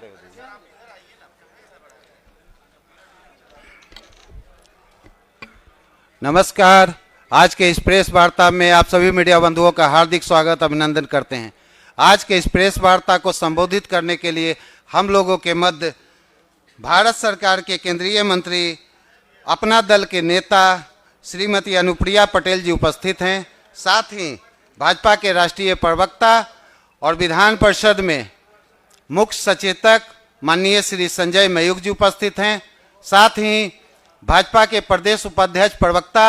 रहे हो दीजिए। नमस्कार। आज के इस प्रेस वार्ता में आप सभी मीडिया बंधुओं का हार्दिक स्वागत अभिनंदन करते हैं। आज के इस प्रेस वार्ता को संबोधित करने के लिए हम लोगों के मध्य भारत सरकार के केंद्रीय मंत्री, अपना दल के नेता श्रीमती अनुप्रिया पटेल जी उपस्थित हैं। साथ ही भाजपा के राष्ट्रीय प्रवक्ता और विधान परिषद में मुख्य सचेतक माननीय श्री संजय मयूख जी उपस्थित हैं। साथ ही भाजपा के प्रदेश उपाध्यक्ष प्रवक्ता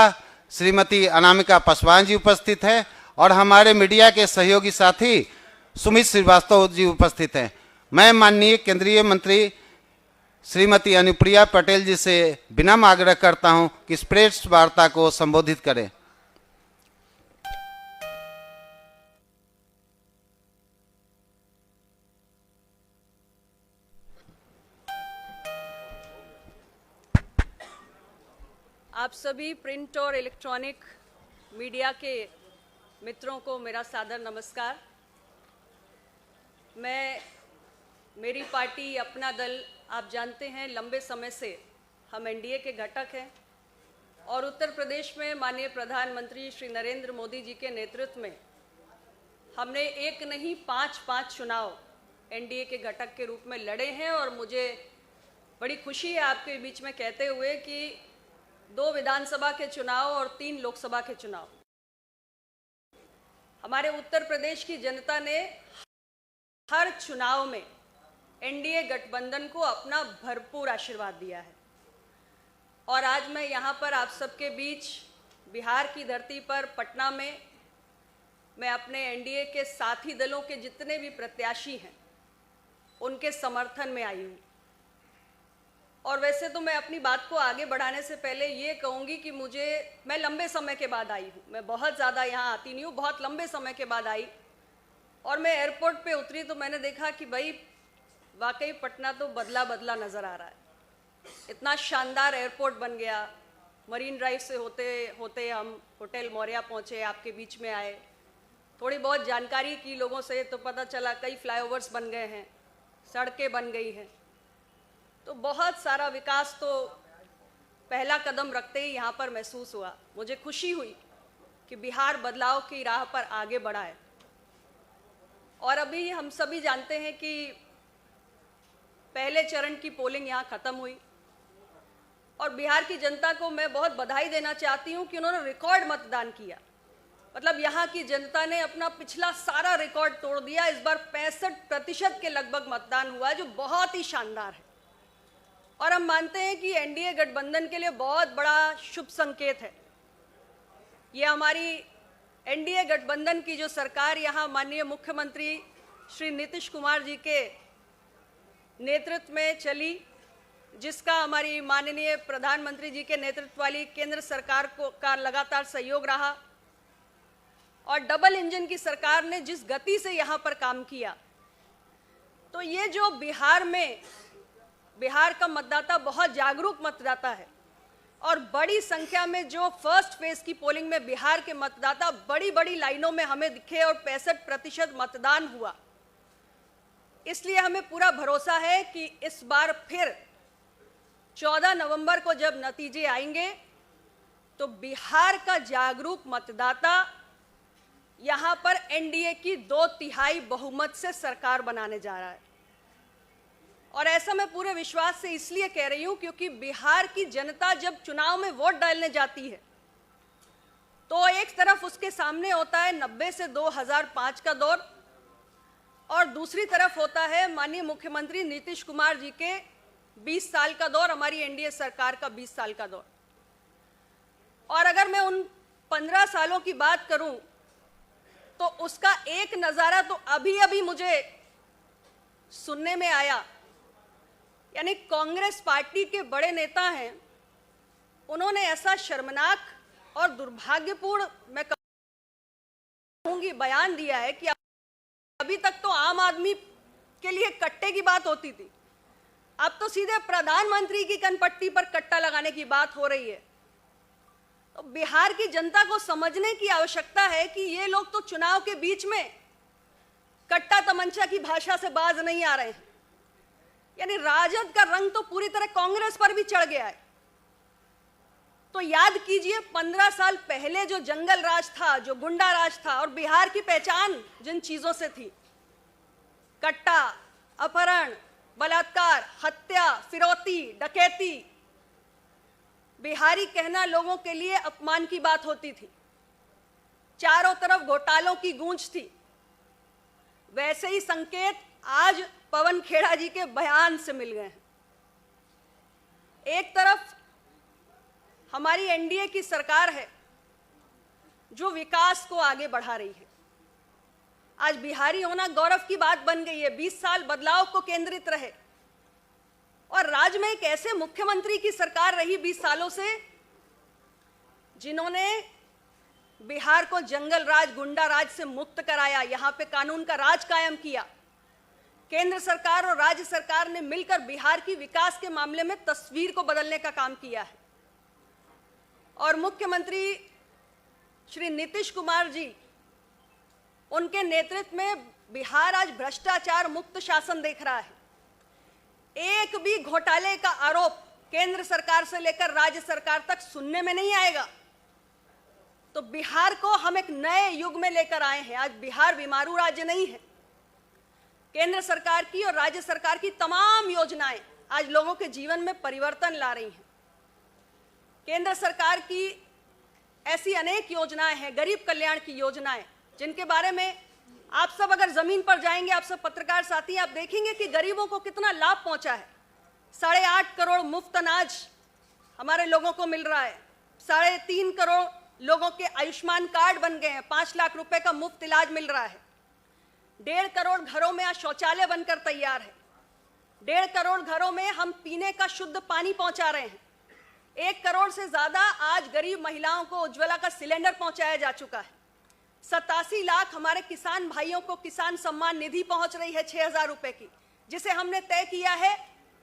श्रीमती अनामिका पासवान जी उपस्थित हैं और हमारे मीडिया के सहयोगी साथी सुमित श्रीवास्तव जी उपस्थित हैं। मैं माननीय केंद्रीय मंत्री श्रीमती अनुप्रिया पटेल जी से विनम्र आग्रह करता हूं कि इस प्रेस वार्ता को संबोधित करें। आप सभी प्रिंट और इलेक्ट्रॉनिक मीडिया के मित्रों को मेरा सादर नमस्कार। मेरी पार्टी अपना दल, आप जानते हैं लंबे समय से हम एनडीए के घटक हैं और उत्तर प्रदेश में माननीय प्रधानमंत्री श्री नरेंद्र मोदी जी के नेतृत्व में हमने एक नहीं पाँच चुनाव एनडीए के घटक के रूप में लड़े हैं। और मुझे बड़ी खुशी है आपके बीच में कहते हुए कि 2 विधानसभा के चुनाव और 3 लोकसभा के चुनाव हमारे उत्तर प्रदेश की जनता ने हर चुनाव में एनडीए गठबंधन को अपना भरपूर आशीर्वाद दिया है। और आज मैं यहाँ पर आप सबके बीच बिहार की धरती पर पटना में मैं अपने एनडीए के साथी दलों के जितने भी प्रत्याशी हैं उनके समर्थन में आई हूँ। और वैसे तो मैं अपनी बात को आगे बढ़ाने से पहले ये कहूँगी कि मैं लंबे समय के बाद आई हूँ। मैं बहुत ज़्यादा यहाँ आती नहीं हूँ, बहुत लंबे समय के बाद आई। और मैं एयरपोर्ट पे उतरी तो मैंने देखा कि भाई वाकई पटना तो बदला बदला नज़र आ रहा है। इतना शानदार एयरपोर्ट बन गया। मरीन ड्राइव से होते होते हम होटल मौर्या पहुँचे, आपके बीच में आए, थोड़ी बहुत जानकारी की लोगों से तो पता चला कई फ्लाईओवर्स बन गए हैं, सड़कें बन गई हैं। तो बहुत सारा विकास तो पहला कदम रखते ही यहाँ पर महसूस हुआ। मुझे खुशी हुई कि बिहार बदलाव की राह पर आगे बढ़ा है। और अभी हम सभी जानते हैं कि पहले चरण की पोलिंग यहाँ ख़त्म हुई और बिहार की जनता को मैं बहुत बधाई देना चाहती हूँ कि उन्होंने रिकॉर्ड मतदान किया। मतलब यहाँ की जनता ने अपना पिछला सारा रिकॉर्ड तोड़ दिया। इस बार 65% के लगभग मतदान हुआ है, जो बहुत ही शानदार है। और हम मानते हैं कि एनडीए गठबंधन के लिए बहुत बड़ा शुभ संकेत है। ये हमारी एनडीए गठबंधन की जो सरकार यहाँ माननीय मुख्यमंत्री श्री नीतीश कुमार जी के नेतृत्व में चली, जिसका हमारी माननीय प्रधानमंत्री जी के नेतृत्व वाली केंद्र सरकार का लगातार सहयोग रहा और डबल इंजन की सरकार ने जिस गति से यहाँ पर काम किया, तो ये जो बिहार का मतदाता बहुत जागरूक मतदाता है और बड़ी संख्या में जो फर्स्ट फेज की पोलिंग में बिहार के मतदाता बड़ी बड़ी लाइनों में हमें दिखे और 65% मतदान हुआ। इसलिए हमें पूरा भरोसा है कि इस बार फिर 14 नवंबर को जब नतीजे आएंगे तो बिहार का जागरूक मतदाता यहाँ पर एनडीए की 2/3 बहुमत से सरकार बनाने जा रहा है। और ऐसा मैं पूरे विश्वास से इसलिए कह रही हूं क्योंकि बिहार की जनता जब चुनाव में वोट डालने जाती है तो एक तरफ उसके सामने होता है 90 से 2005 का दौर और दूसरी तरफ होता है माननीय मुख्यमंत्री नीतीश कुमार जी के 20 साल का दौर, हमारी एनडीए सरकार का 20 साल का दौर। और अगर मैं उन 15 सालों की बात करूं तो उसका एक नज़ारा तो अभी अभी मुझे सुनने में आया। यानी कांग्रेस पार्टी के बड़े नेता हैं, उन्होंने ऐसा शर्मनाक और दुर्भाग्यपूर्ण, मैं कहूंगी, बयान दिया है कि अभी तक तो आम आदमी के लिए कट्टे की बात होती थी, अब तो सीधे प्रधानमंत्री की कनपट्टी पर कट्टा लगाने की बात हो रही है। तो बिहार की जनता को समझने की आवश्यकता है कि ये लोग तो चुनाव के बीच में कट्टा तमंचा की भाषा से बाज नहीं आ रहे हैं। यानी राजद का रंग तो पूरी तरह कांग्रेस पर भी चढ़ गया है। तो याद कीजिए 15 साल पहले जो जंगल राज था, जो गुंडा राज था, और बिहार की पहचान जिन चीजों से थी, कट्टा, अपहरण, बलात्कार, हत्या, फिरौती, डकैती, बिहारी कहना लोगों के लिए अपमान की बात होती थी। चारों तरफ घोटालों की गूंज थी। वैसे ही संकेत आज पवन खेड़ा जी के बयान से मिल गए हैं। एक तरफ हमारी एनडीए की सरकार है जो विकास को आगे बढ़ा रही है। आज बिहारी होना गौरव की बात बन गई है। 20 साल बदलाव को केंद्रित रहे और राज्य में एक ऐसे मुख्यमंत्री की सरकार रही 20 सालों से जिन्होंने बिहार को जंगल राज, गुंडा राज से मुक्त कराया, यहां पे कानून का राज कायम किया। केंद्र सरकार और राज्य सरकार ने मिलकर बिहार की विकास के मामले में तस्वीर को बदलने का काम किया है। और मुख्यमंत्री श्री नीतीश कुमार जी, उनके नेतृत्व में बिहार आज भ्रष्टाचार मुक्त शासन देख रहा है। एक भी घोटाले का आरोप केंद्र सरकार से लेकर राज्य सरकार तक सुनने में नहीं आएगा। तो बिहार को हम एक नए युग में लेकर आए हैं। आज बिहार बीमारू राज्य नहीं है। केंद्र सरकार की और राज्य सरकार की तमाम योजनाएं आज लोगों के जीवन में परिवर्तन ला रही हैं। केंद्र सरकार की ऐसी अनेक योजनाएं हैं, गरीब कल्याण की योजनाएं, जिनके बारे में आप सब अगर जमीन पर जाएंगे, आप सब पत्रकार साथी, आप देखेंगे कि गरीबों को कितना लाभ पहुंचा है। 8.5 करोड़ मुफ्त अनाज हमारे लोगों को मिल रहा है। 3.5 करोड़ लोगों के आयुष्मान कार्ड बन गए हैं। 5 लाख रुपए का मुफ्त इलाज मिल रहा है। 1.5 करोड़ घरों में आज शौचालय बनकर तैयार है। 1.5 करोड़ घरों में हम पीने का शुद्ध पानी पहुंचा रहे हैं। 1 करोड़ से ज्यादा आज गरीब महिलाओं को उज्ज्वला का सिलेंडर पहुंचाया जा चुका है। 87 लाख हमारे किसान भाइयों को किसान सम्मान निधि पहुंच रही है 6,000 रुपए की, जिसे हमने तय किया है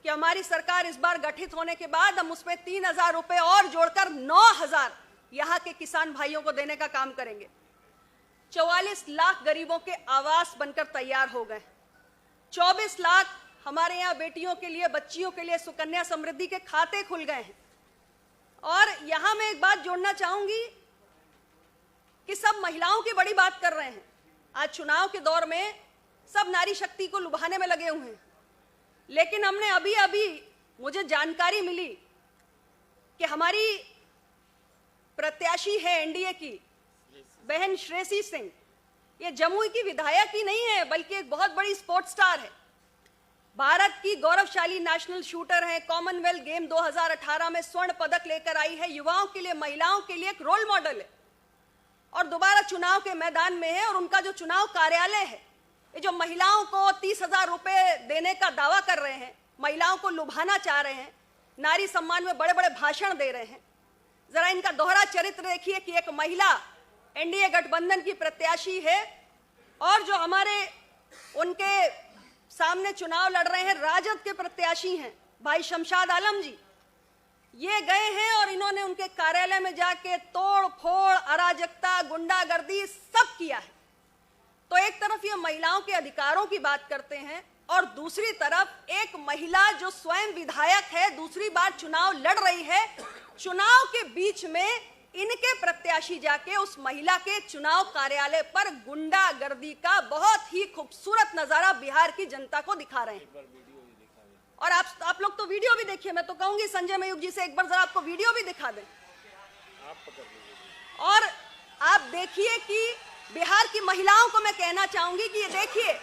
कि हमारी सरकार इस बार गठित होने के बाद हम उसमें 3,000 रुपए और जोड़कर 9,000 यहां के किसान भाइयों को देने का काम करेंगे। 44 लाख गरीबों के आवास बनकर तैयार हो गए। 24 लाख हमारे यहाँ बेटियों के लिए, बच्चियों के लिए सुकन्या समृद्धि के खाते खुल गए हैं। और यहां मैं एक बात जोड़ना चाहूंगी कि सब महिलाओं की बड़ी बात कर रहे हैं। आज चुनाव के दौर में सब नारी शक्ति को लुभाने में लगे हुए हैं, लेकिन हमने अभी मुझे जानकारी मिली कि हमारी प्रत्याशी है एनडीए की बहन श्रेयसी सिंह, ये जमुई की विधायक ही नहीं है बल्कि एक बहुत बड़ी स्पोर्ट्स स्टार है। भारत की गौरवशाली नेशनल शूटर है। कॉमनवेल्थ गेम 2018 में स्वर्ण पदक लेकर आई है। युवाओं के लिए, महिलाओं के लिए एक रोल मॉडल है और दोबारा चुनाव के मैदान में है। और उनका जो चुनाव कार्यालय है, ये जो महिलाओं को 30,000 रुपए देने का दावा कर रहे हैं, महिलाओं को लुभाना चाह रहे हैं, नारी सम्मान में बड़े बड़े भाषण दे रहे हैं, जरा इनका दोहरा चरित्र देखिए कि एक महिला एनडीए गठबंधन की प्रत्याशी है और जो हमारे उनके सामने चुनाव लड़ रहे हैं राजद के प्रत्याशी हैं भाई शमशाद आलम जी। ये गए हैं और इन्होंने उनके कार्यालय में जाके तोड़ फोड़, अराजकता, गुंडागर्दी सब किया है। तो एक तरफ ये महिलाओं के अधिकारों की बात करते हैं और दूसरी तरफ एक महिला जो स्वयं विधायक है, दूसरी बार चुनाव लड़ रही है, चुनाव के बीच में इनके प्रत्याशी जाके उस महिला के चुनाव कार्यालय पर गुंडागर्दी का बहुत ही खूबसूरत नजारा बिहार की जनता को दिखा रहे हैं। और आप लोग तो वीडियो भी देखिए। मैं तो कहूंगी संजय मयूख जी से एक बार जरा आपको वीडियो भी दिखा दें और आप देखिए कि बिहार की महिलाओं को मैं कहना चाहूंगी कि ये देखिए,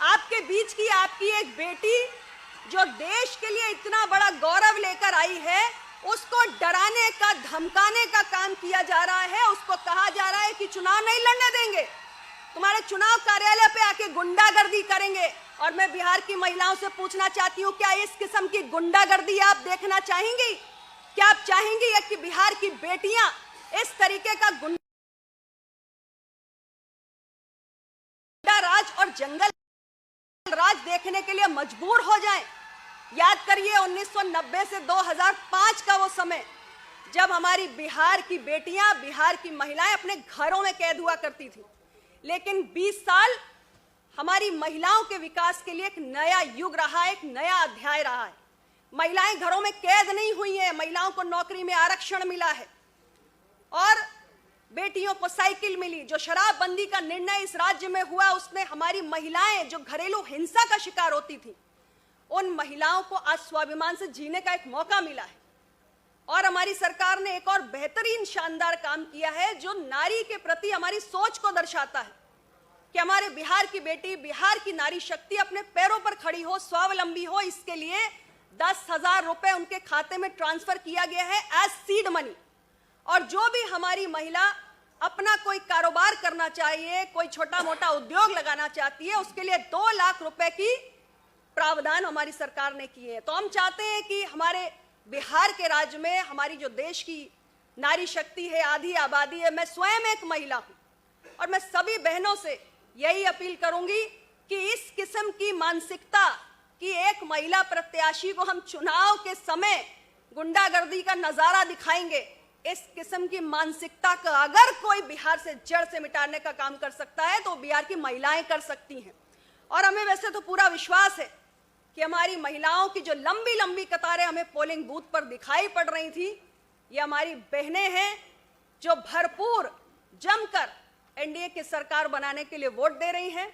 आपके बीच की आपकी एक बेटी जो देश के लिए इतना बड़ा गौरव लेकर आई है, उसको डराने का, धमकाने का काम किया जा रहा है। उसको कहा जा रहा है कि चुनाव नहीं लड़ने देंगे, तुम्हारे चुनाव कार्यालय पे आके गुंडागर्दी करेंगे। और मैं बिहार की महिलाओं से पूछना चाहती हूँ, क्या इस किस्म की गुंडागर्दी आप देखना चाहेंगी? क्या आप चाहेंगी कि बिहार की बेटियां इस तरीके का गुंडा राज और जंगल राज देखने के लिए मजबूर हो जाएं? याद करिए 1990 से 2005 का वो समय जब हमारी बिहार की बेटियां, बिहार की महिलाएं अपने घरों में कैद हुआ करती थी। लेकिन 20 साल हमारी महिलाओं के विकास के लिए एक नया युग रहा है, एक नया अध्याय रहा है। महिलाएं घरों में कैद नहीं हुई हैं, महिलाओं को नौकरी में आरक्षण मिला है और बेटियों को साइकिल मिली। जो शराबबंदी का निर्णय इस राज्य में हुआ, उसने हमारी महिलाएं जो घरेलू हिंसा का शिकार होती थी, उन महिलाओं को आज स्वाभिमान से जीने का एक मौका मिला है। और हमारी सरकार ने एक और बेहतरीन शानदार काम किया है जो नारी के प्रति हमारी सोच को दर्शाता है कि हमारे बिहार की बेटी, बिहार की नारी शक्ति अपने पैरों पर खड़ी हो, स्वावलंबी हो। इसके लिए 10,000 रुपए उनके खाते में ट्रांसफर किया गया है एज सीड मनी। और जो भी हमारी महिला अपना कोई कारोबार करना चाहिए, कोई छोटा मोटा उद्योग लगाना चाहती है, उसके लिए 2 लाख रुपए की प्रावधान हमारी सरकार ने किए हैं। तो हम चाहते हैं कि हमारे बिहार के राज्य में हमारी जो देश की नारी शक्ति है, आधी आबादी है, मैं स्वयं एक महिला हूं और मैं सभी बहनों से यही अपील करूंगी कि इस किस्म की मानसिकता कि एक महिला प्रत्याशी को हम चुनाव के समय गुंडागर्दी का नजारा दिखाएंगे, इस किस्म की मानसिकता का अगर कोई बिहार से जड़ से मिटाने का काम कर सकता है तो बिहार की महिलाएं कर सकती हैं। और हमें वैसे तो पूरा विश्वास है कि हमारी महिलाओं की जो लंबी लंबी कतारें हमें पोलिंग बूथ पर दिखाई पड़ रही थी, ये हमारी बहनें हैं जो भरपूर जमकर एनडीए की सरकार बनाने के लिए वोट दे रही हैं।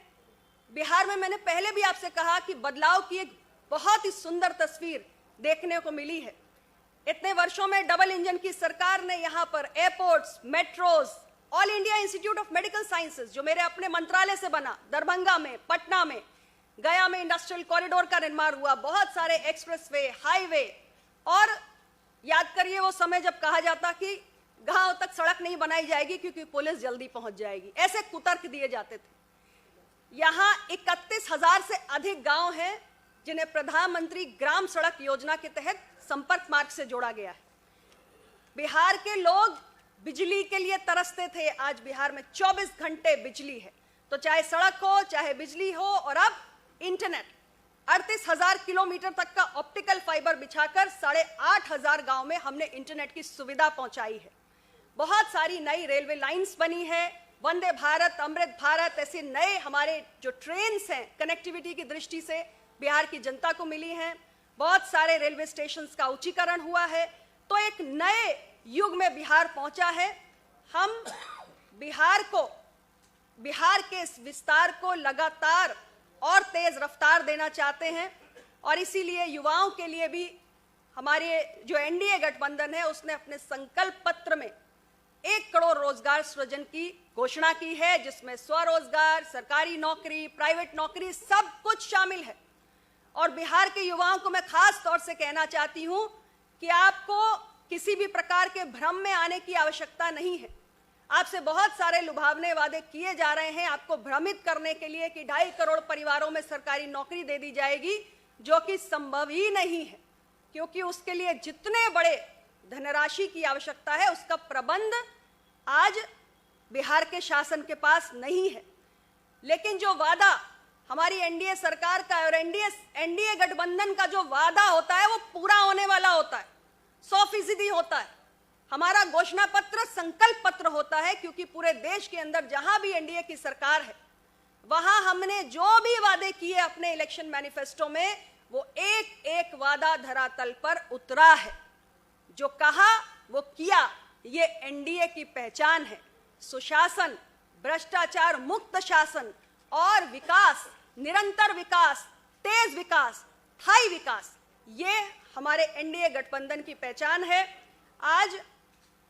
बिहार में मैंने पहले भी आपसे कहा कि बदलाव की एक बहुत ही सुंदर तस्वीर देखने को मिली है। इतने वर्षों में डबल इंजन की सरकार ने यहाँ पर airports, metros, all India institute of medical sciences जो मेरे अपने मंत्रालय से बना, दरभंगा में, पटना में, गया में इंडस्ट्रियल कॉरिडोर का निर्माण हुआ, बहुत सारे एक्सप्रेसवे, हाईवे। और याद करिए वो समय जब कहा जाता कि गांव तक सड़क नहीं बनाई जाएगी क्योंकि पुलिस जल्दी पहुंच जाएगी, ऐसे कुतर्क दिए जाते थे। यहाँ 31,000 से अधिक गांव हैं जिन्हें प्रधानमंत्री ग्राम सड़क योजना के तहत संपर्क मार्ग से जोड़ा गया है। बिहार के लोग बिजली के लिए तरसते थे, आज बिहार में 24 घंटे बिजली है। तो चाहे सड़क हो, चाहे बिजली हो, और अब इंटरनेट। 38,000 किलोमीटर तक का ऑप्टिकल फाइबर बिछाकर 8,500 गांव में हमने इंटरनेट की सुविधा पहुंचाई है। बहुत सारी नई रेलवे लाइंस बनी है, वंदे भारत, अमृत भारत, ऐसे नए हमारे जो ट्रेन्स हैं कनेक्टिविटी की दृष्टि से बिहार की जनता को मिली हैं। बहुत सारे रेलवे स्टेशंस का उच्चीकरण हुआ है। तो एक नए युग में बिहार पहुंचा है। हम बिहार के इस विस्तार को लगातार और तेज रफ्तार देना चाहते हैं और इसीलिए युवाओं के लिए भी हमारे जो एनडीए गठबंधन है उसने अपने संकल्प पत्र में 1 करोड़ रोजगार सृजन की घोषणा की है, जिसमें स्वरोजगार, सरकारी नौकरी, प्राइवेट नौकरी सब कुछ शामिल है। और बिहार के युवाओं को मैं खास तौर से कहना चाहती हूं कि आपको किसी भी प्रकार के भ्रम में आने की आवश्यकता नहीं है। आपसे बहुत सारे लुभावने वादे किए जा रहे हैं आपको भ्रमित करने के लिए कि 2.5 करोड़ परिवारों में सरकारी नौकरी दे दी जाएगी, जो कि संभव ही नहीं है, क्योंकि उसके लिए जितने बड़े धनराशि की आवश्यकता है उसका प्रबंध आज बिहार के शासन के पास नहीं है। लेकिन जो वादा हमारी एनडीए सरकार का और एनडीए गठबंधन का जो वादा होता है वो पूरा होने वाला होता है, 100% होता है। हमारा घोषणा पत्र संकल्प पत्र होता है, क्योंकि पूरे देश के अंदर जहां भी एनडीए की सरकार है वहां हमने जो भी वादे किए अपने इलेक्शन मैनिफेस्टो में, वो एक एक वादा धरातल पर उतरा है। जो कहा वो किया, ये एनडीए की पहचान है। सुशासन, भ्रष्टाचार मुक्त शासन और विकास, निरंतर विकास, तेज विकास, स्थायी विकास, ये हमारे एनडीए गठबंधन की पहचान है। आज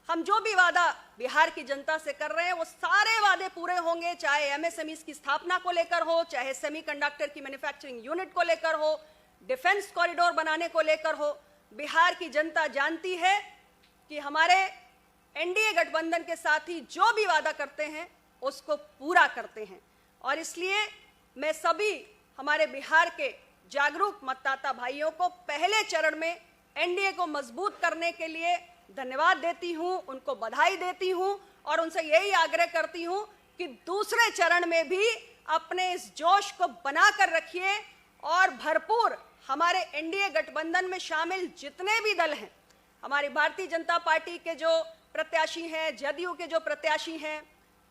हम जो भी वादा बिहार की जनता से कर रहे हैं वो सारे वादे पूरे होंगे, चाहे एमएसएमई की स्थापना को लेकर हो, चाहे सेमीकंडक्टर की मैन्युफैक्चरिंग यूनिट को लेकर हो, डिफेंस कॉरिडोर बनाने को लेकर हो। बिहार की जनता जानती है कि हमारे एनडीए गठबंधन के साथी जो भी वादा करते हैं उसको पूरा करते हैं। और इसलिए मैं सभी हमारे बिहार के जागरूक मतदाता भाइयों को पहले चरण में एनडीए को मजबूत करने के लिए धन्यवाद देती हूं, उनको बधाई देती हूं और उनसे यही आग्रह करती हूं कि दूसरे चरण में भी अपने इस जोश को बनाकर रखिए और भरपूर हमारे एनडीए गठबंधन में शामिल जितने भी दल हैं, हमारी भारतीय जनता पार्टी के जो प्रत्याशी हैं, जदयू के जो प्रत्याशी हैं,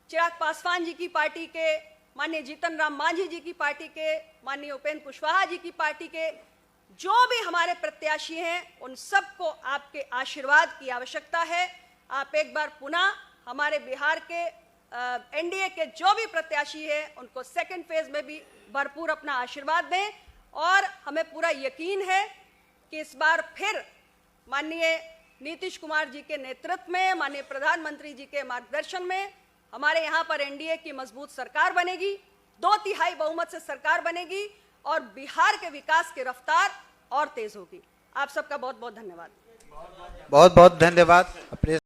चिराग पासवान जी की पार्टी के, माननीय जीतन राम मांझी जी की पार्टी के, माननीय उपेंद्र कुशवाहा जी की पार्टी के जो भी हमारे प्रत्याशी हैं, उन सबको आपके आशीर्वाद की आवश्यकता है। आप एक बार पुनः हमारे बिहार के एनडीए के जो भी प्रत्याशी हैं, उनको सेकंड फेज में भी भरपूर अपना आशीर्वाद दें। और हमें पूरा यकीन है कि इस बार फिर माननीय नीतीश कुमार जी के नेतृत्व में, माननीय प्रधानमंत्री जी के मार्गदर्शन में हमारे यहाँ पर एनडीए की मजबूत सरकार बनेगी, 2/3 बहुमत से सरकार बनेगी और बिहार के विकास की रफ्तार और तेज होगी। आप सबका बहुत बहुत धन्यवाद। बहुत बहुत धन्यवाद।